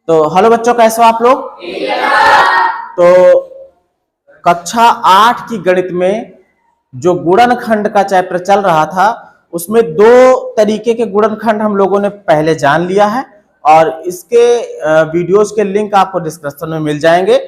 तो हेलो बच्चों, कैसे हो आप लोग? तो कक्षा 8 की गणित में जो गुणनखंड का चैप्टर चल रहा था उसमें दो तरीके के गुणनखंड हम लोगों ने पहले जान लिया है और इसके वीडियोस के लिंक आपको डिस्क्रिप्शन में मिल जाएंगे,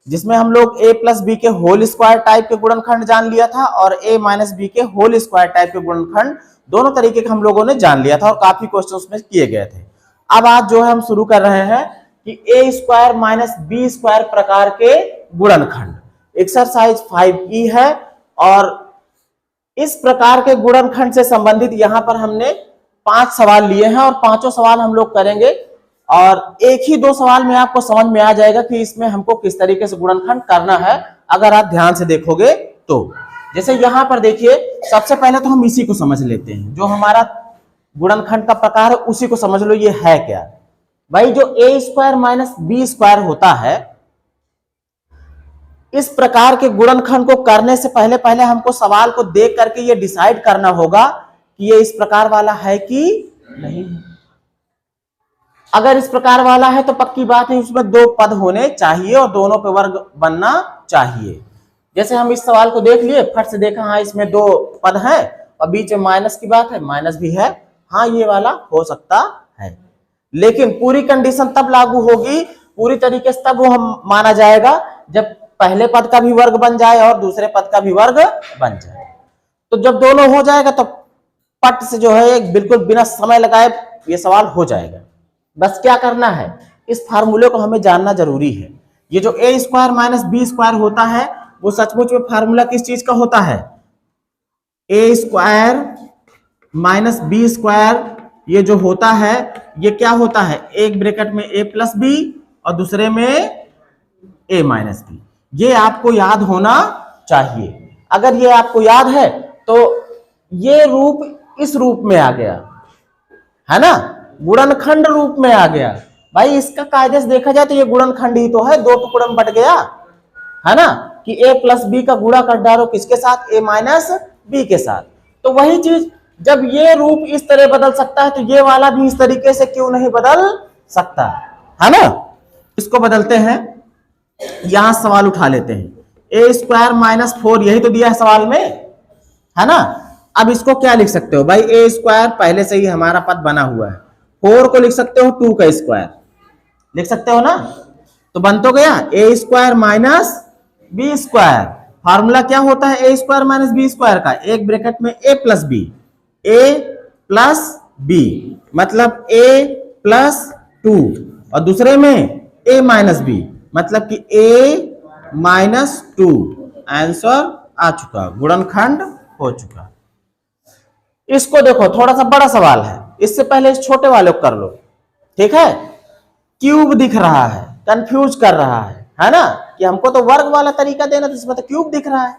जिसमें हम लोग a प्लस बी के होल स्क्वायर टाइप के गुणनखंड जान लिया था और a माइनस बी के होल स्क्वायर टाइप के गुणनखंड दोनों तरीके के हम लोगों ने जान लिया था और काफी क्वेश्चन उसमें किए गए थे। अब आज जो है हम शुरू कर रहे हैं कि a square minus B square प्रकार के गुणनखंड, एक्सरसाइज 5E है और इस प्रकार के गुणनखंड से संबंधित यहाँ पर हमने 5 सवाल लिए हैं और पांचों सवाल हम लोग करेंगे और एक ही 2 सवाल में आपको समझ में आ जाएगा कि इसमें हमको किस तरीके से गुणनखंड करना है अगर आप ध्यान से देखोगे तो। जैसे यहाँ पर देखिए, सबसे पहले तो हम इसी को समझ लेते हैं, जो हमारा गुणनखंड का प्रकार है उसी को समझ लो। ये है क्या भाई? जो a square minus B square होता है, इस प्रकार के गुणनखंड को करने से पहले पहले हमको सवाल को देख करके ये डिसाइड करना होगा कि ये इस प्रकार वाला है कि नहीं है। अगर इस प्रकार वाला है तो पक्की बात है उसमें 2 पद होने चाहिए और दोनों पे वर्ग बनना चाहिए। जैसे हम इस सवाल को देख लिए, फट से देखा हाँ इसमें 2 पद है और बीच में माइनस की बात है, माइनस भी है, हाँ ये वाला हो सकता है। लेकिन पूरी कंडीशन तब लागू होगी, पूरी तरीके से तब वो हम माना जाएगा जब पहले पद का भी वर्ग बन जाए और दूसरे पद का भी वर्ग बन जाए। तो जब दोनों हो जाएगा तो पट से जो है बिल्कुल बिना समय लगाए ये सवाल हो जाएगा। बस क्या करना है, इस फार्मूले को हमें जानना जरूरी है। ये जो a square minus B square होता है वो सचमुच में फार्मूला किस चीज का होता है? a square minus B square ये जो होता है ये क्या होता है? एक ब्रैकेट में a प्लस बी और दूसरे में a माइनस बी। ये आपको याद होना चाहिए। अगर ये आपको याद है तो ये रूप इस रूप में आ गया है ना, गुणनखंड रूप में आ गया। भाई इसका कायदे से देखा जाए तो ये गुणनखंड ही तो है, 2 टुकड़ों में बट गया है ना कि a प्लस बी का गुणा कर डालो किसके साथ? a माइनस बी के साथ। तो वही चीज जब ये रूप इस तरह बदल सकता है तो ये वाला भी इस तरीके से क्यों नहीं बदल सकता है ना। इसको बदलते हैं, यहां सवाल उठा लेते हैं। a स्क्वायर माइनस 4 यही तो दिया है सवाल में, है ना। अब इसको क्या लिख सकते हो भाई? a स्क्वायर पहले से ही हमारा पद बना हुआ है, 4 को लिख सकते हो 2 का स्क्वायर लिख सकते हो ना, तो बन तो गया a square minus B square. Formula क्या होता है a square minus B square का? एक ब्रैकेट में a plus B, a plus B मतलब a प्लस 2 और दूसरे में a माइनस बी मतलब कि a माइनस 2। आंसर आ चुका, गुणनखंड हो चुका। इसको देखो, थोड़ा सा बड़ा सवाल है, इससे पहले इस छोटे वाले को कर लो, ठीक है। क्यूब दिख रहा है, कंफ्यूज कर रहा है ना कि हमको तो वर्ग वाला तरीका देना था, इसमें तो क्यूब दिख रहा है।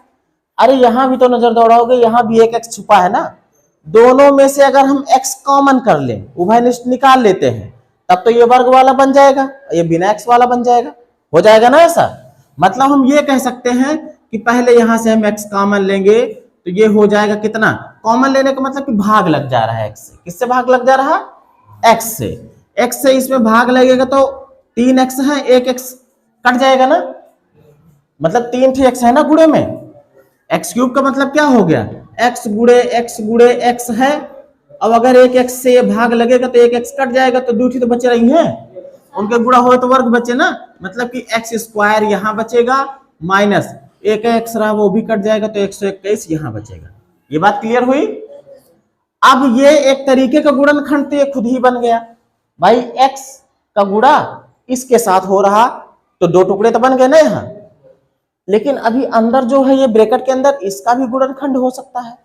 अरे यहां भी तो नजर दौड़ाओगे, यहां भी एक x छुपा है ना। दोनों में से अगर हम x कॉमन कर लें, उभयनिष्ठ निकाल लेते हैं, तब तो ये वर्ग वाला बन जाएगा, ये बिना x वाला बन जाएगा, हो जाएगा ना ऐसा। मतलब हम ये कह सकते हैं कि पहले यहां से हम x कॉमन लेंगे तो ये हो जाएगा कितना? कॉमन लेने का मतलब कि भाग लग जा रहा है x से। किससे भाग लग जा रहा है? x से। x से इसमें भाग लगेगा तो 3x है, 1x कट जाएगा ना, मतलब 3x है ना गुणे में। x क्यूब का मतलब क्या हो गया? x गुणे x है। अब अगर 1x से भाग लगेगा तो 1x कट जाएगा तो 2 तो बचे रही हैं, उनके गुणा हो तो वर्ग बचे ना, मतलब कि x स्क्वायर यहां बचेगा माइनस एक x रहा वो भी कट जाएगा तो 121 यहां बचेगा। ये बात क्लियर हुई। अब ये एक तरीके का गुणनखंड तो ये खुद ही बन गया भाई, x का गुणा इसके साथ हो रहा तो 2 टुकड़े तो बन गए ना यहां। लेकिन अभी अंदर जो है ये ब्रैकेट के अंदर इसका भी गुणनखंड हो सकता है,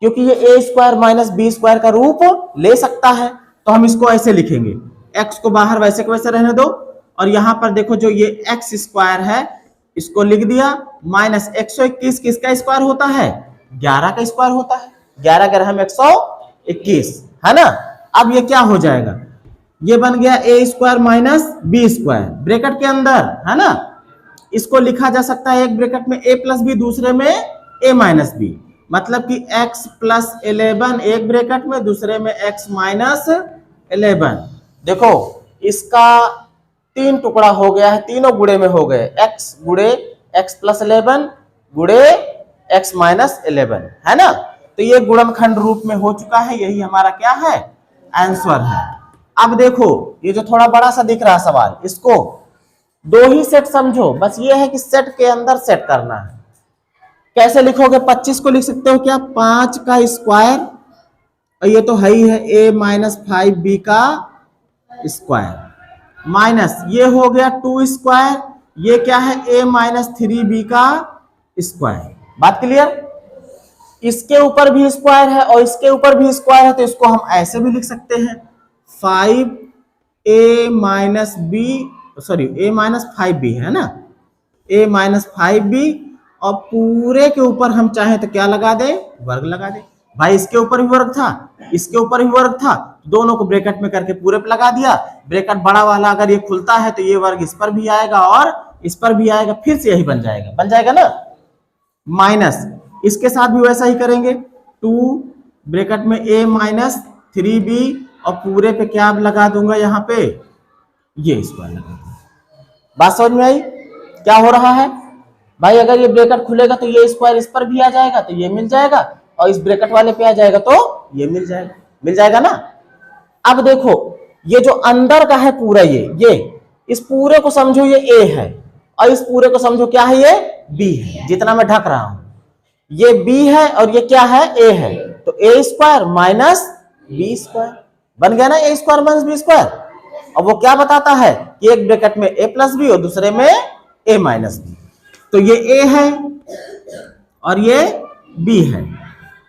क्योंकि ये a square minus B square का रूप ले सकता है। तो हम इसको ऐसे लिखेंगे, x को बाहर वैसे को वैसे रहने दो और यहां पर देखो जो ये x स्क्वायर है इसको लिख दिया माइनस 121 किसका स्क्वायर होता है? 11 का स्क्वायर होता है, 11 अगर हम 121 है ना। अब ये क्या हो जाएगा? ये बन गया a square minus B square bracket के अंदर, है ना। इसको लिखा जा सकता है एक ब्रैकेट में a प्लस बी, दूसरे में a माइनस बी, मतलब कि x प्लस 11 एक ब्रैकेट में, दूसरे में x माइनस 11। देखो इसका तीन टुकड़ा हो गया है, तीनों गुणे में हो गए, x गुणे x+11 गुणे x-11 है ना। तो ये गुणनखंड रूप में हो चुका है, यही हमारा क्या है, आंसर है। अब देखो ये जो थोड़ा बड़ा सा दिख रहा सवाल, इसको दो ही सेट समझो, बस ये है कि सेट के अंदर सेट करना है। कैसे लिखोगे, 25 को लिख सकते हो क्या, 5 का स्क्वायर, और ये तो है ही है a-5b का स्क्वायर, माइनस ये हो गया 2 स्क्वायर, ये क्या है a-3b का स्क्वायर। बात क्लियर। इसके ऊपर भी स्क्वायर है और इसके ऊपर भी स्क्वायर है, तो इसको हम ऐसे भी लिख सकते हैं 5a-5b है ना, a-5b, और पूरे के ऊपर हम चाहे तो क्या लगा दे, वर्ग लगा दे। भाई इसके ऊपर भी वर्ग था, इसके ऊपर भी वर्ग था, दोनों को ब्रैकेट में करके पूरे पे लगा दिया। ब्रैकेट बड़ा वाला अगर ये खुलता है तो ये वर्ग इस पर भी आएगा और इस पर भी आएगा, फिर से यही बन जाएगा ना। माइनस इसके साथ भी वैसा ही करेंगे, 2 ब्रैकेट में a-3b, और पूरे पे क्या लगा दूंगा, यहाँ पे ये स्क्वायर लगा दूंगा। बात समझ में आई क्या हो रहा है भाई। अगर ये ब्रैकेट खुलेगा तो ये स्क्वायर इस पर भी आ जाएगा, तो ये मिल जाएगा, और इस ब्रैकेट वाले पे आ जाएगा तो ये मिल जाएगा ना। अब देखो ये जो अंदर का है पूरा, ये इस पूरे को समझो ये a है, और इस पूरे को समझो क्या है, ये b है, जितना मैं ढक रहा हूं ये b है और ये क्या है, a है, तो a² माइनस b² बन गया ना, a² माइनस b²। और वो क्या बताता है कि एक ब्रैकेट में a+b और दूसरे में a-b, तो ये a है और ये b है,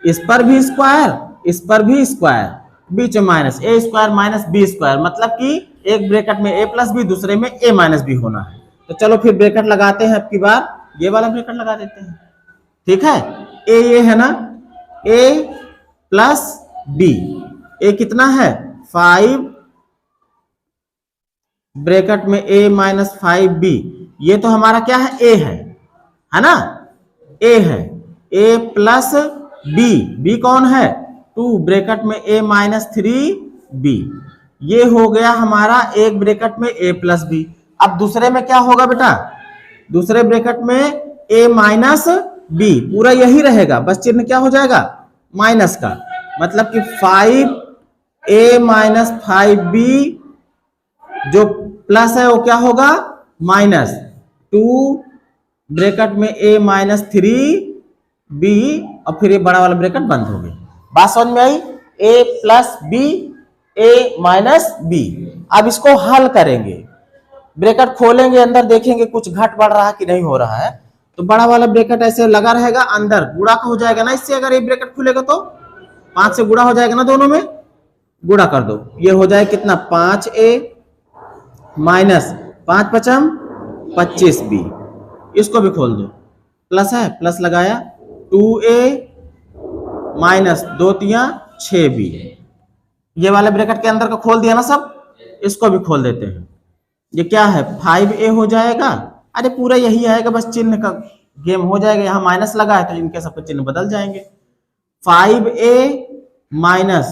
इस पर भी स्क्वायर, इस पर भी स्क्वायर, बीच में माइनस, a² माइनस b², मतलब कि एक ब्रैकेट में a+b दूसरे में a-b होना है। तो चलो फिर ब्रैकेट लगाते हैं, अब की बार ये वाला ब्रैकेट लगा देते हैं, ठीक है। a ये है ना, a+b, a कितना है 5 ब्रैकेट में a-5b, ये तो हमारा क्या है, a है ना, a है, a+b, b कौन है 2 ब्रैकेट में a-3b, ये हो गया हमारा एक ब्रैकेट में a+b। अब दूसरे में क्या होगा बेटा, दूसरे ब्रैकेट में a-b, पूरा यही रहेगा, बस चिन्ह क्या हो जाएगा, माइनस का, मतलब कि 5a-5b जो प्लस है वो क्या होगा, माइनस 2 ब्रैकेट में a-3b, और फिर ये बड़ा वाला ब्रैकेट बंद हो गया। बात समझ में आई, a+b a-b। अब इसको हल करेंगे, ब्रैकेट खोलेंगे, अंदर देखेंगे कुछ घट बढ़ रहा है कि नहीं हो रहा है, तो बड़ा वाला ब्रैकेट ऐसे लगा रहेगा, अंदर गुणा का हो जाएगा ना इससे, अगर ये ब्रैकेट खुलेगा तो 5 से गुणा हो जाएगा ना, दोनों में गुणा कर दो, ये हो जाए कितना 5a माइनस 5×5 = 25b, इसको भी खोल दो, प्लस है, प्लस लगाया, 2a माइनस 2×3 6b, ये वाले ब्रैकेट के अंदर का खोल दिया ना सब, इसको भी खोल देते हैं, ये क्या है 5a हो जाएगा, अरे पूरा यही आएगा, बस चिन्ह का गेम हो जाएगा, यहाँ माइनस लगा है तो इनके सबके चिन्ह बदल जाएंगे, 5a माइनस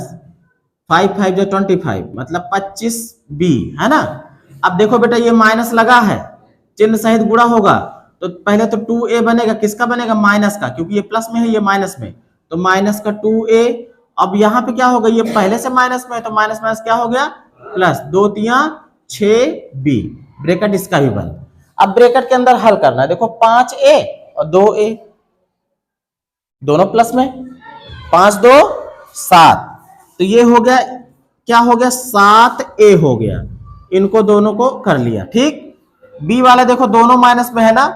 5×5 = 25, मतलब 25b है ना। अब देखो बेटा ये माइनस लगा है, चिन्ह सहित गुणा होगा, तो पहले तो 2a बनेगा, किसका बनेगा, माइनस का, क्योंकि ये प्लस में है ये माइनस में, तो माइनस का 2a। अब यहाँ पे क्या होगा, ये पहले से माइनस में है, तो माइनस माइनस क्या हो गया, प्लस, 2×3 6b, ब्रैकेट इसका भी बंद। अब ब्रैकेट के अंदर हल करना है, देखो 5a और 2a दोनों प्लस में, 5×2 7, तो ये हो गया, क्या हो गया 7a हो गया, इनको दोनों को कर लिया, ठीक। b वाले देखो दोनों माइनस में है ना,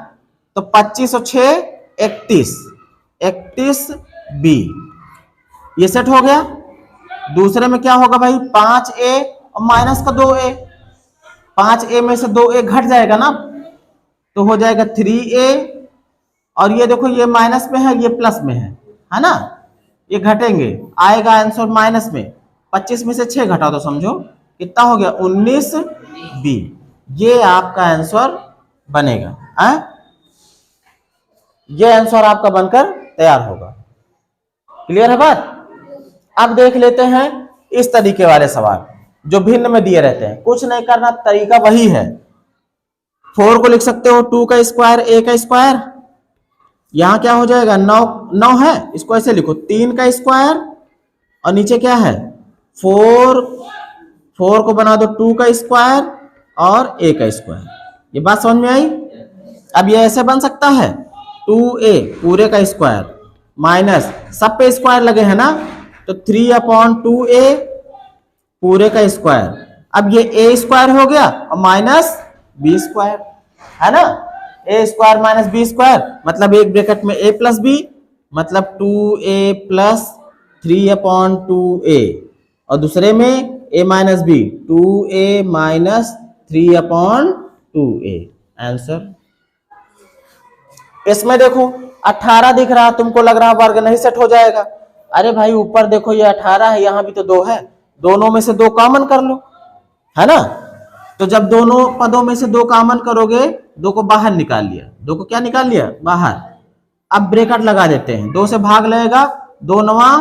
तो 25 और 6 31b, ये सेट हो गया। दूसरे में क्या होगा भाई, 5a और माइनस का 2a, 5a में से 2a घट जाएगा ना, तो हो जाएगा 3a, और ये देखो ये माइनस में है, ये प्लस में है ना, ये घटेंगे, आएगा आंसर माइनस में, 25 में से 6 घटा तो समझो कितना हो गया 19b, ये आपका आंसर बनेगा, ये आंसर आपका बनकर तैयार होगा। क्लियर है बात। अब देख लेते हैं इस तरीके वाले सवाल जो भिन्न में दिए रहते हैं, कुछ नहीं करना, तरीका वही है, 4 को लिख सकते हो 2 का स्क्वायर a का स्क्वायर, यहां क्या हो जाएगा 9 है, इसको ऐसे लिखो 3 का स्क्वायर और नीचे क्या है 4 को बना दो 2 का स्क्वायर और a का स्क्वायर। ये बात समझ में आई? अब ये ऐसे बन सकता है 2a पूरे का स्क्वायर माइनस सब पे स्क्वायर लगे हैं ना, तो 3/2a पूरे का स्क्वायर। अब ये a स्क्वायर हो गया और माइनस b स्क्वायर, है ना, a square minus b square मतलब एक ब्रैकेट में a प्लस b मतलब 2a प्लस 3/2a और दूसरे में a minus b 2a minus 3/2a। Answer इसमें देखो 18 दिख रहा, तुमको लग रहा वर्ग नहीं सेट हो जाएगा। अरे भाई ऊपर देखो ये 18 है, यहां भी तो 2 है, दोनों में से 2 कॉमन कर लो, है ना। तो जब दोनों पदों में से 2 कॉमन करोगे, 2 को बाहर निकाल लिया, 2 को क्या निकाल लिया बाहर। अब ब्रैकेट लगा देते हैं, 2 से भाग लगेगा 2 9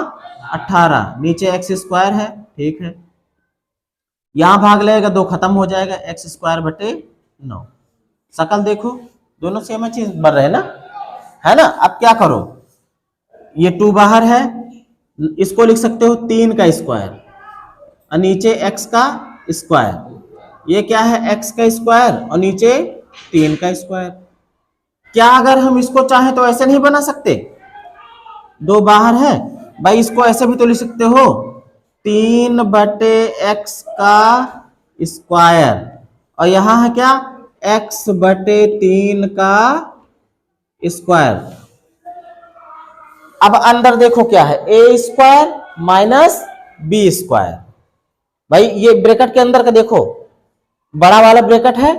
18, नीचे x स्क्वायर है, ठीक है, यहां भाग लगेगा 2 खत्म हो जाएगा x स्क्वायर बटे 9। शकल देखो दोनों सेम चीज बन रहे हैं ना, है ना। अब क्या करो, ये 2 बाहर है, इसको लिख सकते हो 3 का स्क्वायर और नीचे x का स्क्वायर, ये क्या है x का स्क्वायर और नीचे 3 का स्क्वायर। क्या अगर हम इसको चाहें तो ऐसे नहीं बना सकते, 2 बाहर है भाई, इसको ऐसे भी तो लिख सकते हो 3 बटे x का स्क्वायर और यहां है क्या x बटे 3 का स्क्वायर। अब अंदर देखो क्या है a square minus b square. भाई ये ब्रैकेट के अंदर का देखो, बड़ा वाला ब्रैकेट है,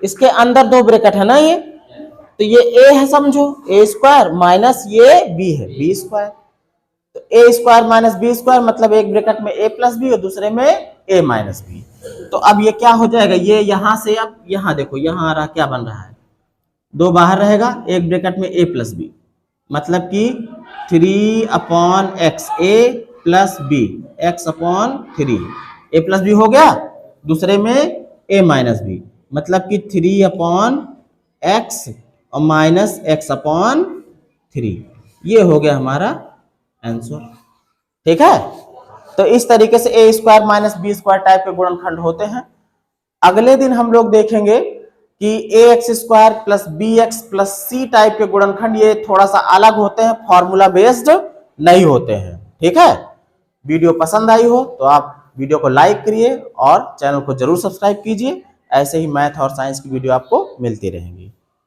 इसके अंदर 2 ब्रैकेट है ना, ये तो ये a है समझो, a स्क्वायर माइनस ये b है b स्क्वायर, तो a square minus b square मतलब एक ब्रैकेट में a प्लस b और दूसरे में a माइनस b। तो अब ये क्या हो जाएगा, ये यहां से अब यहां देखो, यहां आ रहा क्या बन रहा है, 2 बाहर रहेगा, एक ब्रैकेट में a प्लस b मतलब कि 3/x a plus b x/3 a plus b हो गया, दूसरे में a माइनस b मतलब कि 3/x और माइनस x/3, ये हो गया हमारा आंसर, ठीक है। तो इस तरीके से a square minus b square type के गुणनखंड होते हैं। अगले दिन हम लोग देखेंगे कि ax square plus bx plus c type के गुणनखंड ये थोड़ा सा अलग होते हैं, फॉर्मूला बेस्ड नहीं होते हैं, ठीक है। वीडियो पसंद आई हो तो आप वीडियो को लाइक करिए और चैनल को जरूर सब्सक्राइब कीजिए, ऐसे ही मैथ और साइंस की वीडियो आपको मिलती रहेंगी।